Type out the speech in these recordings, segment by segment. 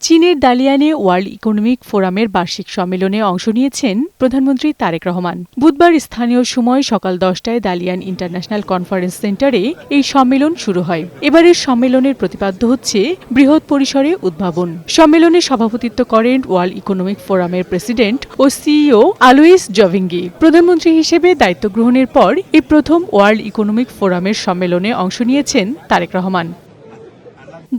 চীনের দালিয়ানে world economic ফোরামের বার্ষিক সম্মেলনে অংশ নিয়েছেন প্রধানমন্ত্রী তারেক রহমান। বুধবার স্থানীয় সময় সকাল 10টায় দালিয়ান ইন্টারন্যাশনাল কনফারেন্স সেন্টারে এই সম্মেলন শুরু হয়। এবারের সম্মেলনের প্রতিপাদ্য হচ্ছে বৃহৎ পরিসরে উদ্ভাবন। সম্মেলনে সভাপতিত্ব করেন ওয়ার্ল্ড ইকোনমিক ফোরামের প্রেসিডেন্ট ও সিইও আলোইস জভিঙ্গি। প্রধানমন্ত্রী হিসেবে দায়িত্ব গ্রহণের পর এই প্রথম ওয়ার্ল্ড ইকোনমিক ফোরামের সম্মেলনে অংশ নিয়েছেন তারেক রহমান।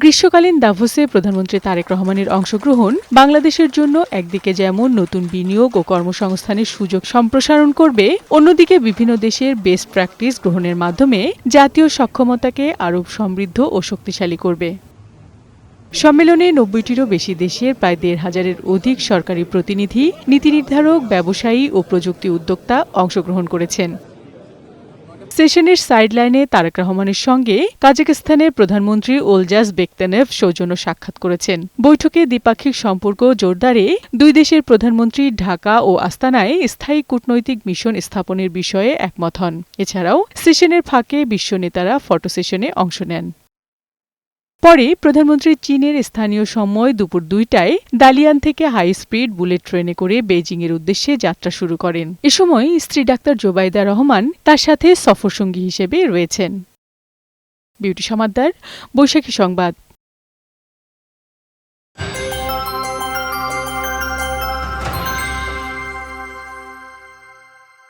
গ্রীষ্মকালীন দাভোসে প্রধানমন্ত্রী তারেক রহমানের অংশগ্রহণ বাংলাদেশের জন্য একদিকে যেমন নতুন বিনিয়োগ ও কর্মসংস্থানের সুযোগ সম্প্রসারণ করবে, অন্যদিকে বিভিন্ন দেশের বেস্ট প্র্যাকটিস গ্রহণের মাধ্যমে জাতীয় সক্ষমতাকে আরও সমৃদ্ধ ও শক্তিশালী করবে। সম্মেলনে 90টিরও বেশি দেশের প্রায় 1,500-এর অধিক সরকারি প্রতিনিধি, নীতি নির্ধারক, ব্যবসায়ী ও প্রযুক্তি উদ্যোক্তা অংশগ্রহণ করেছেন। সেশনের সাইডলাইনে তারেক রহমানের সঙ্গে কাজাখস্তানের প্রধানমন্ত্রী ওলজাস বেকতেনেভ সৌজন্য সাক্ষাৎ করেছেন। বৈঠকে দ্বিপাক্ষিক সম্পর্ক জোরদারে দুই দেশের প্রধানমন্ত্রী ঢাকা ও আস্তানায় স্থায়ী কূটনৈতিক মিশন স্থাপনের বিষয়ে একমত হন। এছাড়াও সেশনের ফাঁকে বিশ্ব নেতারা ফটো সেশনে অংশ নেন। পরে প্রধানমন্ত্রী চীনের স্থানীয় সময় দুপুর 2টায় দালিয়ান থেকে হাই স্পিড বুলেট ট্রেনে করে বেইজিংয়ের উদ্দেশ্যে যাত্রা শুরু করেন। এ সময় স্ত্রী ডাক্তার জোবাইদা রহমান তার সাথে সফরসঙ্গী হিসেবে রয়েছেন। বিউটি সমাদ্দার, বৈশাখী সংবাদ।